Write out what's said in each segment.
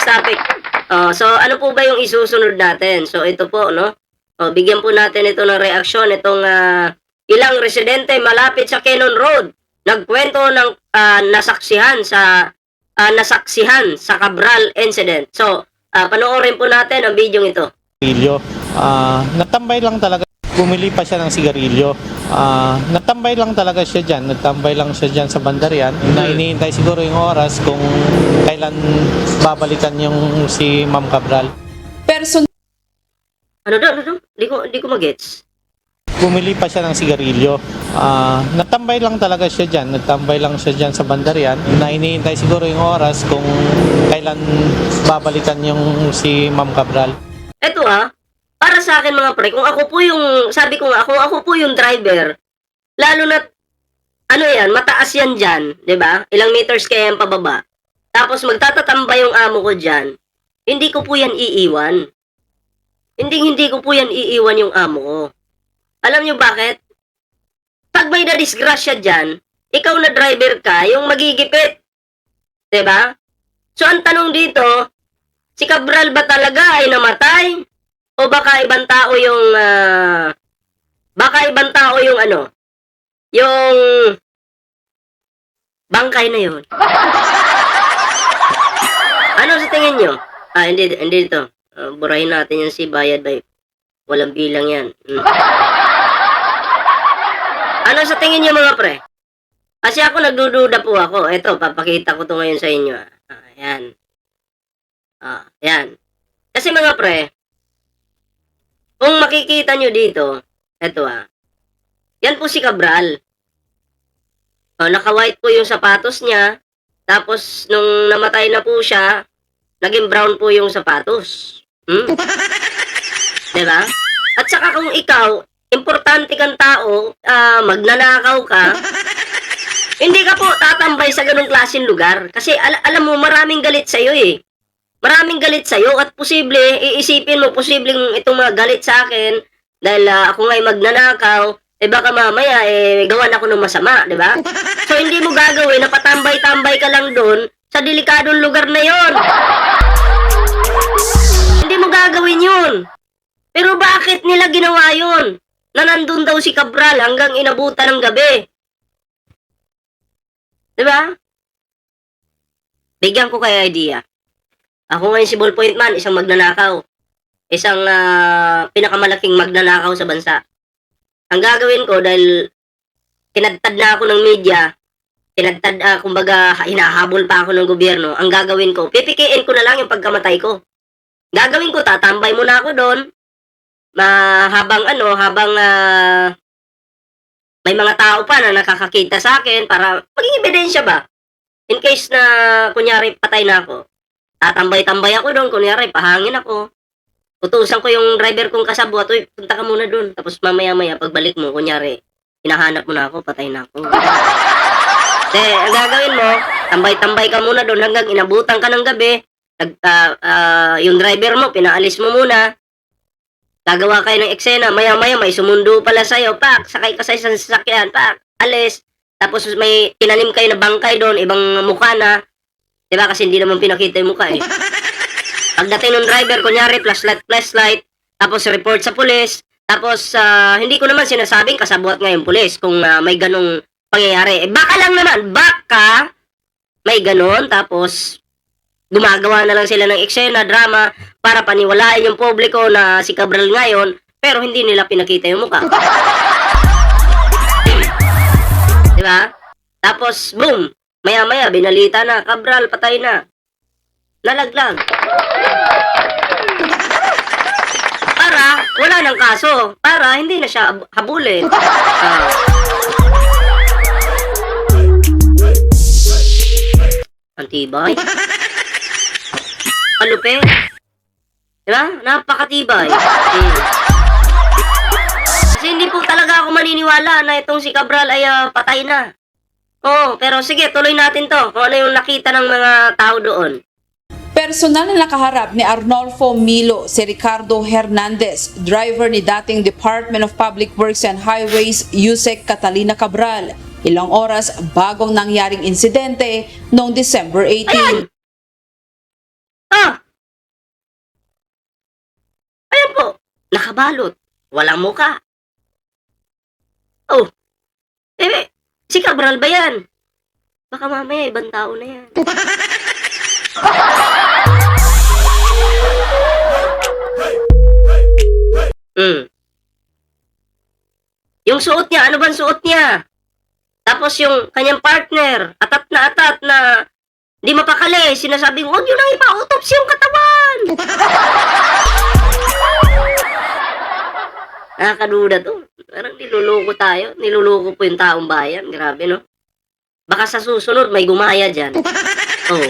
next topic. So ano po ba yung isusunod natin? So ito po, no? Bigyan po natin ito ng reaksyon itong ilang residente malapit sa Cannon Road. Nagkwento ng nasaksihan sa Cabral incident. So, panoorin po natin ang video ito. Natambay lang talaga. Bumili pa siya ng sigarilyo. Natambay lang talaga siya dyan. Natambay lang siya dyan sa Bandarian. Na iniintay siguro yung oras kung kailan babalikan yung si Ma'am Cabral. Ano? Di ko magets. Bumili pa siya ng sigarilyo. Natambay lang talaga siya dyan. Natambay lang siya dyan sa Bandarian. Na iniintay siguro yung oras kung kailan babalikan yung si Ma'am Cabral. Eto para sa akin mga pre, kung ako po yung, sabi ko nga, kung ako po yung driver, lalo na, ano yan, mataas yan dyan, di ba? Ilang meters kaya yan pababa. Tapos magtatatambay yung amo ko dyan, hindi ko po yan iiwan. Hindi ko po yan iiwan yung amo ko. Alam nyo bakit? Pag may na-disgrasya dyan, ikaw na driver ka, yung magigipit. Di ba? So ang tanong dito, si Cabral ba talaga ay namatay? O baka ibang tao yung yung bangkay na yun. Ano sa tingin nyo? Hindi ito. Burahin natin yung si Bayad by walang bilang yan. Ano sa tingin nyo mga pre? Kasi ako nagdududa po ako. Ito, papakita ko to ngayon sa inyo. Ayan. Ayan. Kasi mga pre, kung makikita nyo dito, eto yan po si Cabral. Naka-white po yung sapatos niya, tapos nung namatay na po siya, naging brown po yung sapatos. Diba? At saka kung ikaw, importante kang tao, magnanakaw ka, hindi ka po tatambay sa ganung klaseng lugar. Kasi alam mo, maraming galit sa'yo eh. Maraming galit sa'yo at posible, iisipin mo, posibleng itong mga galit sa akin dahil ako nga'y magnanakaw, baka mamaya, gawan ako ng masama, di ba? So, hindi mo gagawin na patambay-tambay ka lang doon sa delikadong lugar na yon. Hindi mo gagawin yun. Pero bakit nila ginawa yun? Na nandun daw si Cabral hanggang inabutan ng gabi. Di ba? Bigyan ko kayo idea. Ako ngayon si Ballpoint Man, isang magnanakaw. Isang pinakamalaking magnanakaw sa bansa. Ang gagawin ko dahil kinadtad na ako ng media, kumbaga hinahabol pa ako ng gobyerno, ang gagawin ko, pipikiin ko na lang yung pagkamatay ko. Gagawin ko, tatambay muna ako doon, habang may mga tao pa na nakakakita sa akin para maging ebidensya ba? In case na, kunyari, patay na ako. Tatambay-tambay ako doon, kunyari, pahangin ako. Utusan ko yung driver kong kasabwat, uy, punta ka muna doon. Tapos mamaya-maya, pagbalik mo, kunyari, hinahanap mo na ako, patay na ako. Ang gagawin mo, tambay-tambay ka muna doon hanggang inabutan ka ng gabi. Yung driver mo, pinaalis mo muna. Gagawa kayo ng eksena, maya-maya, may sumundo pala sa'yo, pak, sakay ka sa isang sasakyan, pak, alis. Tapos may tinanim kayo na bangkay doon, ibang mukha na. Diba kasi hindi naman pinakita yung mukha eh. Pagdating ng driver, kunyari, flashlight, tapos report sa pulis, tapos hindi ko naman sinasabing kasabwat nga yung pulis kung may ganong pangyayari. Baka lang naman, baka may ganon, tapos gumagawa na lang sila ng eksena, drama, para paniwalain yung publiko na si Cabral ngayon, pero hindi nila pinakita yung mukha. Diba? Tapos, boom! Maya-maya, binalita na, Cabral, patay na. Nalaglag. Para, wala nang kaso. Para, hindi na siya habulin. Antibay. Palupin. Diba? Napakatibay. Kasi hindi po talaga ako maniniwala na itong si Cabral ay patay na. Pero sige, tuloy natin to. Kung ano yung nakita ng mga tao doon. Personal na nakaharap ni Arnolfo Milo si Ricardo Hernandez, driver ni dating Department of Public Works and Highways Yusek Catalina Cabral, ilang oras bagong nangyaring insidente noong December 18. Ah! Ayan po, nakabalot. Walang muka. Oh, si Cabral ba yan? Baka mamaya ibang tao na yan. Hmm. Yung suot niya, ano bang suot niya? Tapos yung kanyang partner, atat na di mapakali, sinasabing, huwag nyo nang ipa-autopsy yung katawan. Nakakaduda to. Parang niluloko tayo. Niluloko po yung taong bayan. Grabe, no? Baka sa susunod may gumaya dyan. Oh.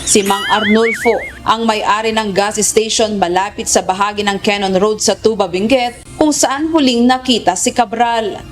Si Mang Arnulfo ang may-ari ng gas station malapit sa bahagi ng Cannon Road sa Tuba, Benguet kung saan huling nakita si Cabral.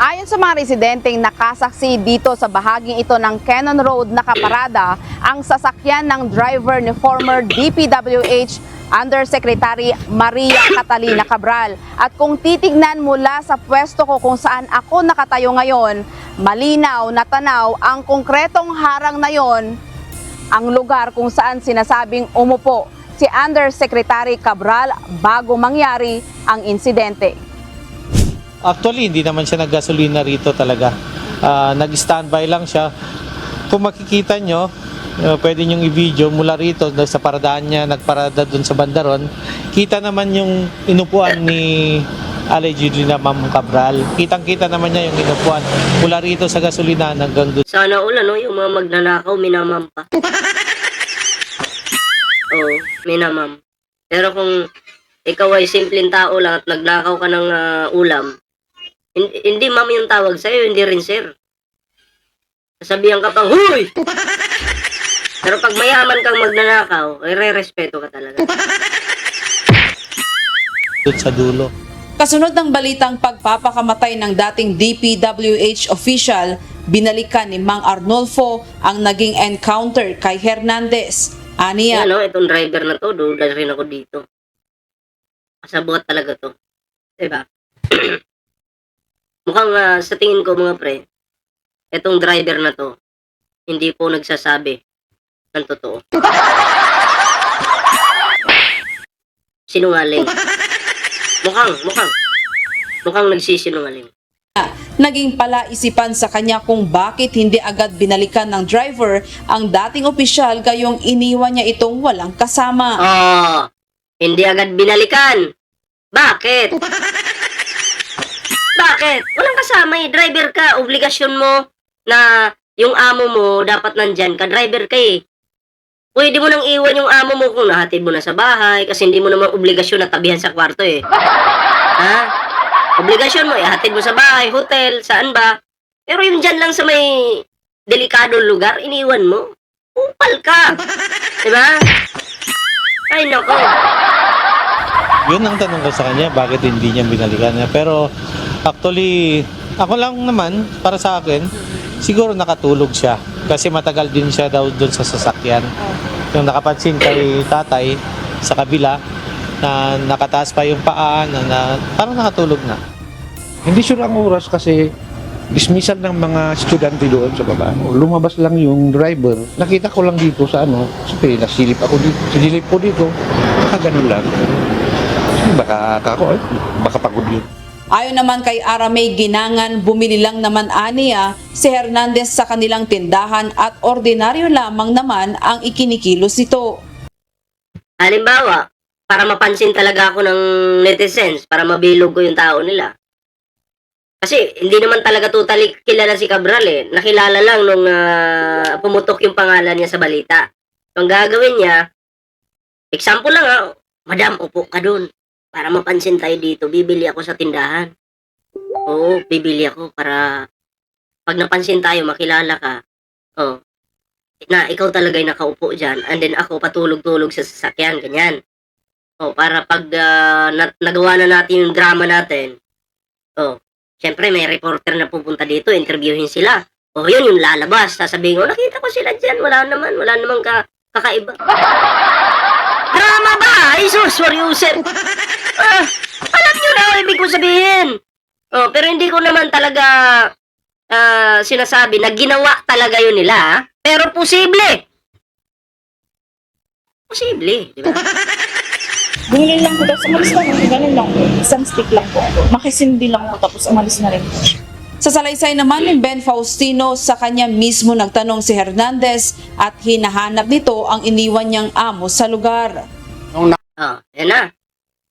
Ayon sa mga residenteng nakasaksi dito sa bahaging ito ng Cannon Road nakaparada ang sasakyan ng driver ni former DPWH Undersecretary Maria Catalina Cabral. At kung titignan mula sa pwesto ko kung saan ako nakatayo ngayon, malinaw na tanaw ang konkretong harang na yon, ang lugar kung saan sinasabing umupo si Undersecretary Cabral bago mangyari ang insidente. Actually, hindi naman siya naggasolina rito talaga. Nag-standby lang siya. Kung makikita nyo, pwede nyong i-video mula rito sa paradaan niya, nagparada dun sa bandaron. Kita naman yung inupuan ni allegedly na Ma'am Cabral. Kitang-kita naman niya yung inupuan mula rito sa gasolina hanggang dun. Sana ulan, no? Yung mga magnanakaw, minamam pa. Oo, minamam. Pero kung ikaw ay simpleng tao lang at nagnakaw ka ng ulam, hindi ma'am yung tawag sa'yo, hindi rin sir. Sasabihan ka pang, huy! Pero pag mayaman kang magnanakaw, ay re-respeto ka talaga. Dun sa dulo. Kasunod ng balitang pagpapakamatay ng dating DPWH official, binalikan ni Mang Arnulfo ang naging encounter kay Hernandez. Aniya, Yan, no? Itong driver na to, duda rin ako dito. Kasabot talaga to. Diba? Mukhang sa tingin ko mga pre, itong driver na to, hindi po nagsasabi ng totoo. Sinungaling. Mukhang nagsisinungaling. naging palaisipan sa kanya kung bakit hindi agad binalikan ng driver ang dating opisyal gayong iniwan niya itong walang kasama. Hindi agad binalikan. Bakit? Bakit? Walang kasama eh. Driver ka. Obligasyon mo na yung amo mo dapat nandyan ka. Driver ka eh. Pwede mo nang iwan yung amo mo kung nahatid mo na sa bahay kasi hindi mo naman obligasyon na tabihan sa kwarto eh. Ha? Obligasyon mo, ihatid mo sa bahay, hotel, saan ba? Pero yung dyan lang sa may delikadong lugar, iniwan mo. Upal ka. Diba? Ay, nako. Yun ang tanong ko sa kanya, bakit hindi niya binalikan niya. Pero actually, ako lang naman, para sa akin, siguro nakatulog siya. Kasi matagal din siya daw doon sa sasakyan. Yung nakapansin kay tatay sa kabila, na nakataas pa yung paa, na parang nakatulog na. Hindi sure ang oras kasi dismissal ng mga estudyante doon sa baba. Lumabas lang yung driver. Nakita ko lang dito sa sabi, nasilip ako dito. Sinilip ko dito. Ganun lang. Baka pagod yun. Ayon naman kay Aramay Ginangan, bumili lang naman aniya si Hernandez sa kanilang tindahan at ordinaryo lamang naman ang ikinikilos nito. Halimbawa, para mapansin talaga ako ng netizens, para mabilog ko yung tao nila. Kasi hindi naman talaga totally kilala si Cabral eh. Nakilala lang nung pumutok yung pangalan niya sa balita. So, ang gagawin niya, example lang Madam, upo ka dun. Para mapansin tayo dito, bibili ako sa tindahan. Oo, bibili ako para pag napansin tayo, makilala ka. Na ikaw talaga yung nakaupo dyan. And then ako patulog-tulog sa sasakyan, ganyan. Para pag nagawa na natin yung drama natin, syempre may reporter na pupunta dito, interviewin sila. Yun yung lalabas. Sasabihin ko, nakita ko sila dyan. Wala naman kakaiba. Drama ba? Jesus, Yusef. Alam nyo na, ibig ko sabihin. Pero hindi ko naman talaga sinasabi na ginawa talaga yun nila. Pero posible. Posible, di ba? Bumili lang ko, tapos umalis lang ako. Ganun lang po. Isang stick lang po. Makisindi lang ako, tapos umalis na rin po. Sa salaysay naman ni Ben Faustino, sa kanya mismo nagtanong si Hernandez at hinahanap nito ang iniwan niyang amo sa lugar. Oh, yan na.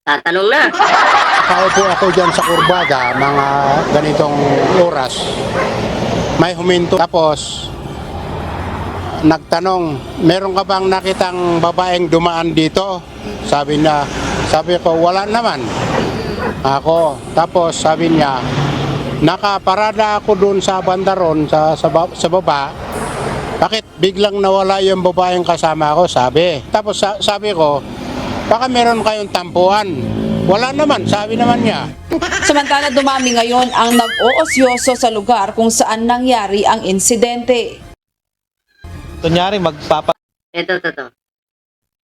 Tatanong na. Nakaupo ako dyan sa kurbada, mga ganitong oras. May huminto. Tapos, nagtanong, meron ka bang nakitang babaeng dumaan dito? Sabi ko, wala naman. Tapos sabi niya, nakaparada ako doon sa bandaron, sa baba. Bakit biglang nawala yung babaeng kasama ko? Sabi. Tapos sabi ko, baka meron kayong tampuan. Wala naman, sabi naman niya. Samantala dumami ngayon ang nag-oosyoso sa lugar kung saan nangyari ang insidente. Kunyari, Ito.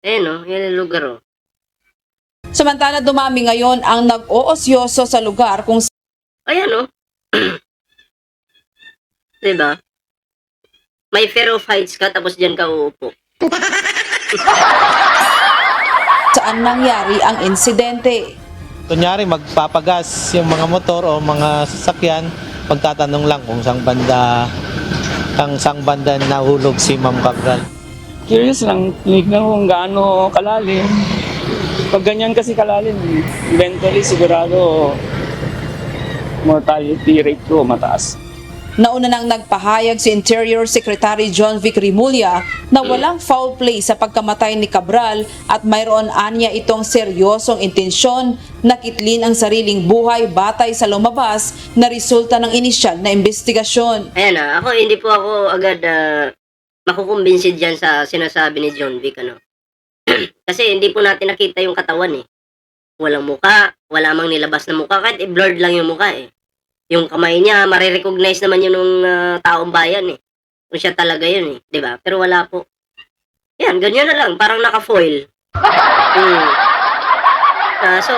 Ayan o, yan ang lugar o. Samantala dumami ngayon ang nag-oosyoso sa lugar kung Ayan o. Diba? May fear of heights ka, tapos dyan ka uupo. saan nangyari ang insidente. Kunyari, magpapagas yung mga motor o mga sasakyan, pagtatanong lang kung saang banda nahulog si Ma'am Cabral. Curious lang, tinignan kung gaano kalalim. Pag ganyan kasi kalalim, eventually sigurado mortality rate ko mataas. Nauna nang nagpahayag si Interior Secretary John Vic Rimulya na walang foul play sa pagkamatay ni Cabral at mayroon anya itong seryosong intensyon na kitlin ang sariling buhay batay sa lumabas na resulta ng inisyal na investigasyon. Ayan ako hindi po ako agad makukumbinsid dyan sa sinasabi ni John Vic, ano. Kasi hindi po natin nakita yung katawan eh. Walang muka, wala mang nilabas na muka, kahit blurred lang yung muka eh. Yung kamay niya, marirecognize naman yun ng taong bayan eh. Kung siya talaga yun eh, di ba? Pero wala po. Yan, ganyan na lang, parang naka-foil. So,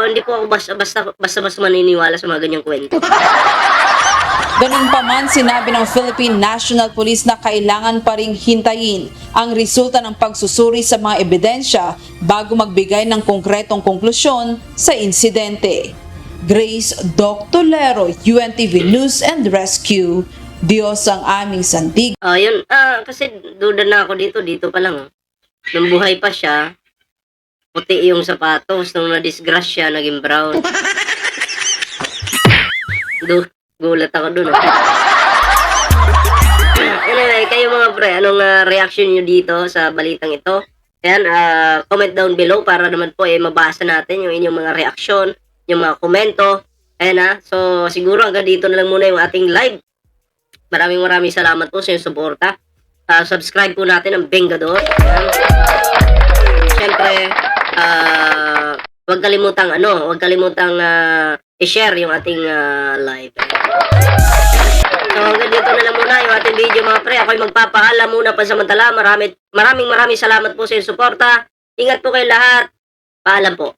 hindi po ako basta maniniwala sa mga ganyang kwento. Ganun pa man, sinabi ng Philippine National Police na kailangan pa ring hintayin ang resulta ng pagsusuri sa mga ebidensya bago magbigay ng konkretong konklusyon sa insidente. Grace Doctolero, UNTV News and Rescue. Diyos ang aming sandig. Yun, kasi duda na ako dito pa lang. Nung buhay pa siya, puti yung sapatos, nung na-disgrasya, naging brown. Gulat ako dun. Anyway, kayo mga pre, anong reaction nyo dito sa balitang ito? Ayan, comment down below para naman po mabasa natin yung inyong mga reaksyon, yung mga komento. Ayan so siguro hanggang dito na lang muna yung ating live. Maraming salamat po sa inyong suporta. Subscribe po natin ang Bengador. Siyempre, huwag kalimutang i-share yung ating live. So hanggang dito na lang muna yung ating video mga pre. Ako'y magpapaalam muna pansamantala. Maraming salamat po sa inyong suporta. Ingat po kayo lahat. Paalam po.